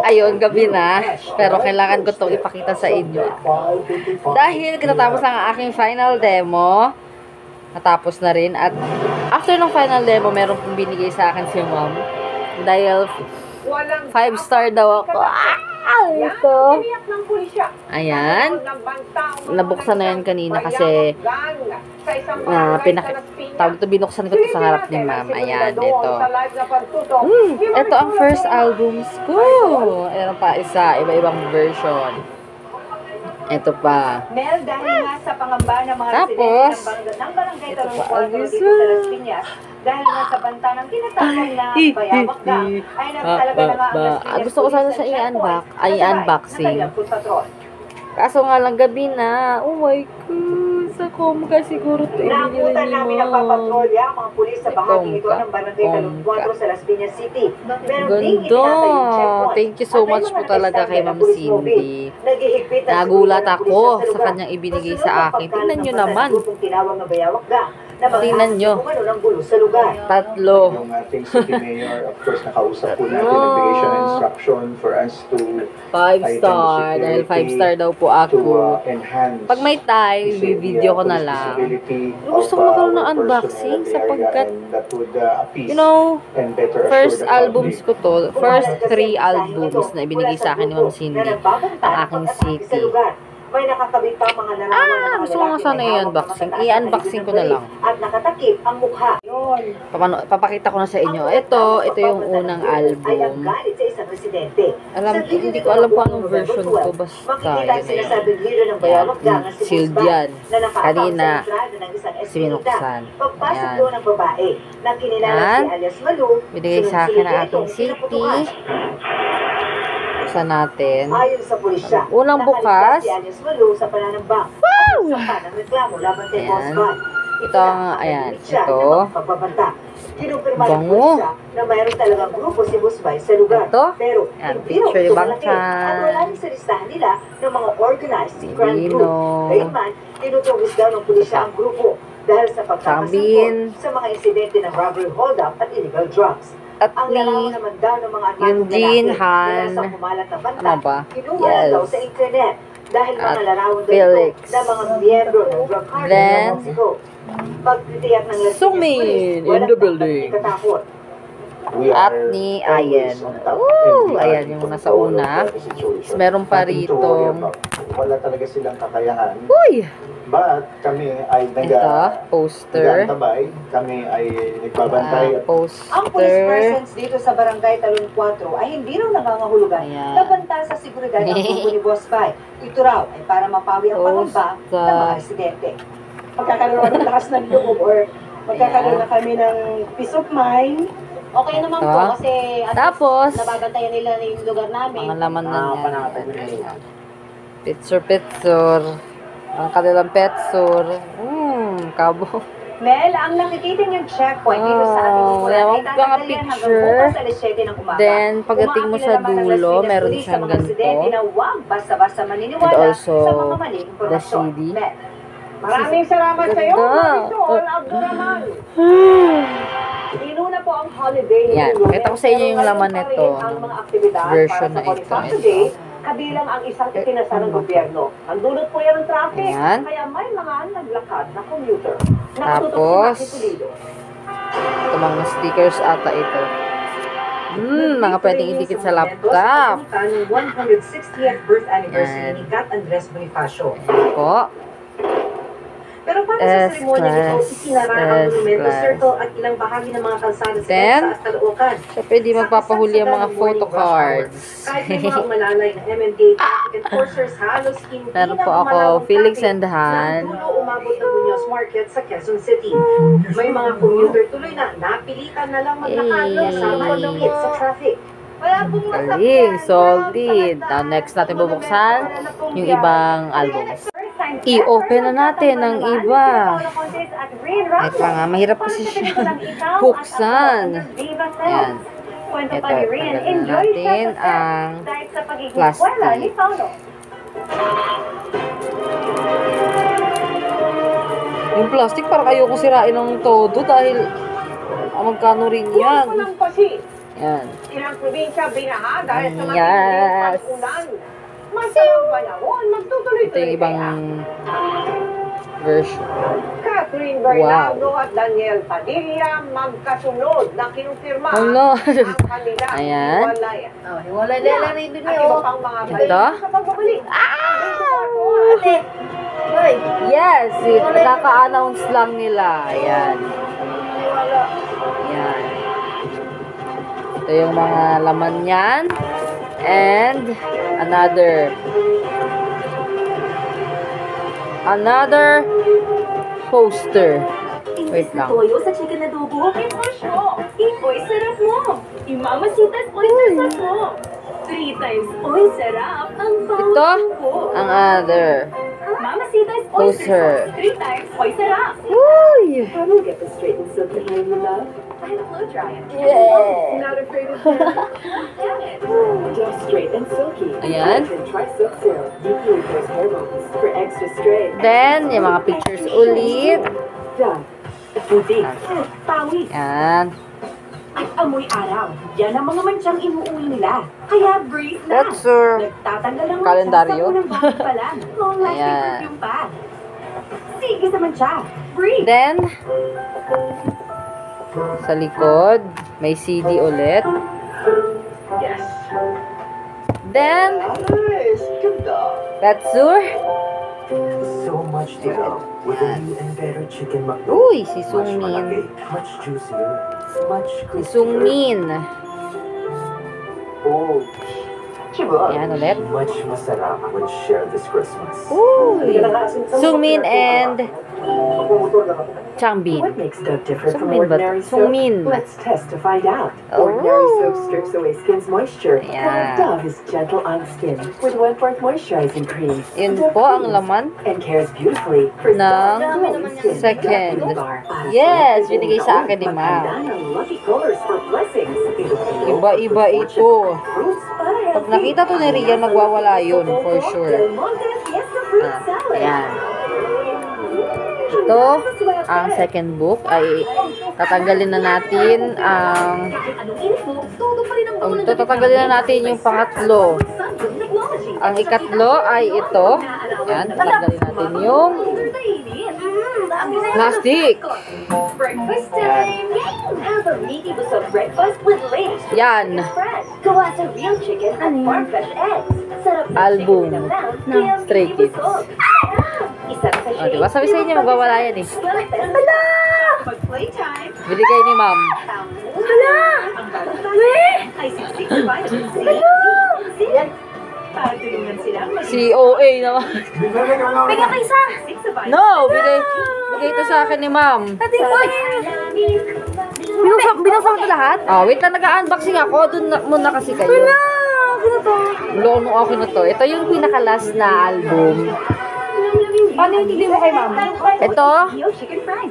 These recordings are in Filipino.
Ayun, gabi na. Pero kailangan ko itong ipakita sa inyo. Dahil kinatapos lang ang aking final demo. Natapos na rin. At after ng final demo, meron pong binigay sa akin si ma'am. Dahil 5-star daw ako. Ito. Ayan. Nabuksan na yan kanina kasi binuksan ko ito sa harap ni ma'am. Ayan, ito. Ito ang first albums ko. Meron pa isa, iba-ibang version. Ito pa. Mel, dahil nga sa pangamba ng mga tapos, residente ng barangay Talon 4 dito sa Las Piñas, dahil nga sa banta ng tinatawag na bayawak gang, ay nagtalaga na nga ang Las Piñas. Gusto ko sana sa i-unboxing. Kaso nga lang gabi na. Oh my God. Sa Comca siguro ito Naabutan namin ang papatrolya ang mga pulis sa bahaging ito ng barangay Talon 4 sa Las Piñas City. Ganda. Thank you so much po talaga kay Ma'am Cindy. Nagulat ako sa kanyang ibinigay sa akin. Tingnan nyo naman. Tingnan nyo. 3. Yung ating city mayor, of course, nakausap po natin. Nagbigay siya ng instruction for us to 5-star. Dahil 5-star daw po ako. enhance Pag may time, video ko na lang. Gusto ko magkaroon ng unboxing sapagkat, you know, first albums ko to. First 3 albums na ibinigay sa akin ni Ma'am Cindy. Ang aking city. May nakakabit pa mga larawan gusto ko nga sana i-unboxing. I-unboxing ko na lang. At nakatakip ang mukha. Papakita ko na sa inyo. Ito yung unang album. Hindi ko alam kung anong version to. Basta, yun. Kaya, sealed yan. Kanina, sinuksan. Ayan. Binigay sa akin ang aking city. Buksan natin. Unang bukas. Wow! Ayan. Ito ang, ayan. Ito. Bango. Na mayroon talagang grupo si Busbay sa lugar. Ito. Pero ayan. hindi raw Picture ito bang malaki. At wala rin sa listahan nila ng mga organized crime group. Gayunman, tinutugis daw ng pulisya ang grupo dahil sa pagkakasangkot sa mga insidente ng robbery hold-up at illegal drugs. At ang larawan naman daw ng mga Eugene Han. Ano ba? Yes. Daw sa internet dahil mga larawan daw Felix. ito ng mga miyembro ng drug cartel Then, ng Mexico. Pagtitiyak ng Las Piñas Sumin Police, in the building. katakot. At ni Ayan. Ayan yung nasa una. Meron pa rito. Wala talaga silang kakayahan. Uy! But kami ay poster. nag-antabay. Kami ay nagbabantay. Ang police presence dito sa Barangay Talon 4 ay hindi raw nangangahulugan na banta sa seguridad ng grupo ni Boss Pai. Ito raw ay para mapawi ang pangamba ng mga residente. Magkakaroon ng lakas ng loob or magkakaroon na kami ng peace of mind. Okay naman po kasi tapos nababantayan nila yung lugar namin. mga laman na yan. Picture. Ang kanilang petsure. Kabo. Mel, ang nakikita niyong checkpoint dito sa ating ulan ay tatanggalin hanggang bukas alas 7 ng umaga. Then, pagdating mo sa dulo, meron siyang ganito. Na huwag basta-basta maniniwala and also, sa mga maling impormasyon. the CD. Mel. Maraming salamat sa iyo, Marisol Abduraman. Inuna po ang holiday. Yan, pakita ko sa inyo yung laman nito. Version na ito. Kabilang ang isang itinasa ng gobyerno. Ang dulot po yan ng traffic. Ayan. Kaya may mga naglakad na commuter. Tapos, ito mga stickers ata ito. Mga pwedeng idikit sa laptop. 160th birth anniversary ni Cat Andres Bonifacio. Po. Pero para sa seremonya nito, isinara ang Monumento Circle at ilang bahagi ng mga kalsada sa Edsa at Caloocan. Siyempre, di magpapahuli ang mga photo cards. Kahit may mga malalay na MMDA traffic enforcers, halos hindi na Meron po ako, Felix and Han. umabot ng Muñoz Market sa Quezon City. May mga commuter tuloy na napilitan na lang maglakad sa malawit sa traffic. Galing, solid. Now, next natin bubuksan yung ibang albums. I-open na natin ang iba. Ito nga, mahirap kasi siya buksan. Ayan. Ito, tanggalin natin ang plastic. Yung plastic, parang ayoko sirain ng todo dahil magkano rin yan. Yan. Ilang probinsya binaha dahil sa Yes. matinding pag-ulan. Masarap ba yawon? Ito Magtutuloy-tuloy yung ibang kaya. version. Catherine Bernardo at Daniel Padilla magkasunod na kinumpirma Hello. ang kanila Ayan. hiwalayan. Hiwalay na lang rin At iba pang mga Ito? balita sa pagbabalik. Ate, hoy, Yes, kaka-announce lang nila. Ayan. Ayan. Ito yung mga laman niyan. And another poster. Wait lang. Toyo sa chicken adobo. Ipasyo. Ipoy, sarap mo. Imamasitas oyster sauce mo. 3 times oy, sarap. Ang Ito, bango. ang other Mamasitas oyster poster. sauce. 3 times oy, sarap. Uy! How do you get the straight and silky hair you love? I blow dry it. Yeah! Not afraid of them. Damn it. Just straight and silky. Ayan. And try Silk Serum. Deeply repairs hair bonds for extra straight. Then, yung mga pictures ulit. Done. Puti. Pawis. Yan. At amoy araw. Yan ang mga mansyang inuuwi nila. Kaya breathe na. That's sir. Nagtatanggal ang Kalendaryo. mansa sa unang bahay pa lang. Long-lasting Ayan. perfume pa. Sige sa mansa. Breathe. Then, sa likod, may CD ulit. Yes. Then, Nice. Ganda. that's sir. So much to go with a new and better chicken McDo. Uy, si Much Sungmin. malaki, much juicier, much Si crispier. Sungmin. Oh, diba? Yan ulit. Much masarap when shared this Christmas. Uy! Sungmin and Changbin. What makes Dove different from Sungmin ba? ordinary soap? Sungmin. Let's test to find out. Oh. Ordinary soap strips away skin's moisture, Yeah. while Dove is gentle on skin with Wentworth moisturizing cream. Yun Dove po ang creams laman and cares beautifully for ng glowing skin. second. Dove Bar. Yes, binigay sa akin ni Ma. Maganda ng lucky colors for blessings. Iba-iba ito. Pag nakita to ni Rian, magwawala yun, for sure. Ayan. Ito, ang second book ay tatanggalin na natin ang tatanggalin na natin yung pangatlo. Ang ikatlo ay ito. Ayan, tatanggalin natin yung plastic. Breakfast time! Have a meaty busog breakfast with latest Yan. bread. Gawa sa real chicken at farm-fresh eggs. Sarap ng Album chicken na ng Stray Kids. Isang O, sachet. diba? Sabi sa inyo, magwawala yan eh. Hala! Pag-playtime, Binigay ni Ma'am. Hala! ang bagong tayo ay siksik sa vitamin C. Hala! Para tulungan silang Si OA naman. Bigyan ka isa! siksik sa vitamin No, bigay ito sa akin ni Ma'am. Ating boy! Binuksan mo ito lahat? Ah, wait lang, nag-unboxing ako. Doon muna kasi kayo. Hala! Ano to? Lolo ako na to. Ito yung pinaka-last na album. Paano yung hindi mo kay ma'am? Ito. Chicken fries.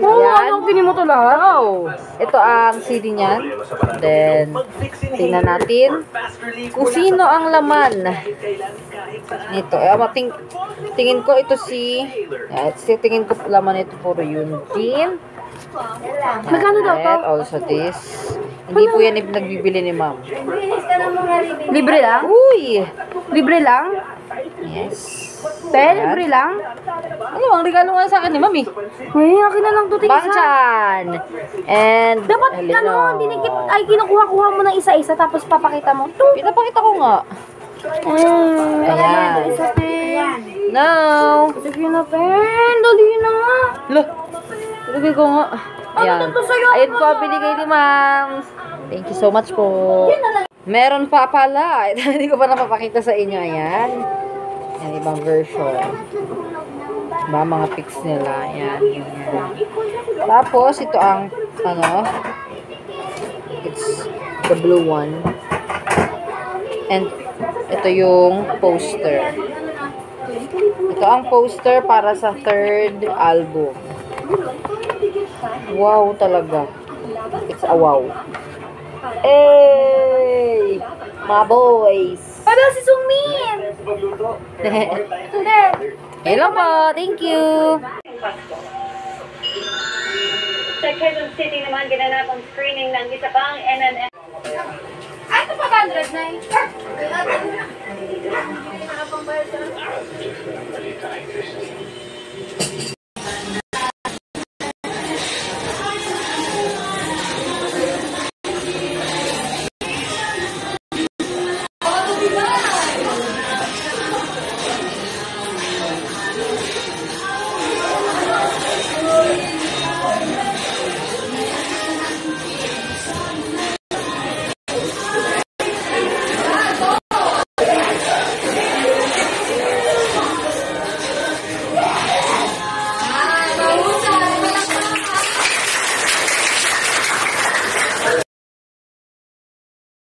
Ayan. Anong pinin mo to lahat? Oh. Ito ang CD niyan. Then, tingnan natin kung sino ang laman nito. Tingin ko ito tingin ko laman ito puro Eugene. Magkano daw to? Also this. Hindi po yan nagbibili ni Ma'am. Libre lang? Uy! Libre lang? Yes. Libre lang? Ano, ang regalo nga sa akin ni Ma'am eh. Uy, akin na lang to. Bangchan! And, Dapat kinukuha-kuha mo ng isa-isa tapos papakita mo. pinapakita ko nga. Ayan. No! Sige na, Pen. Dali na nga. Loh! Ilagay ko nga. Ayan. Ano to sa'yo? Ayun po ang binigay ni Ma'am. Thank you so much po. Meron pa pala. Hindi ko pa napapakita sa inyo. Ayan. Ayan, ibang version. Mga pics nila. Ayan. Tapos, ito ang, it's the blue one. And, ito yung poster. Ito ang poster para sa third album. Wow talaga. It's a wow. Hey! Mga boys! Ano si Sungmin? Hello po. Thank you. Quezon City naman ginanap ang screening ng isa pang MMM. Ay, ito 500 na eh.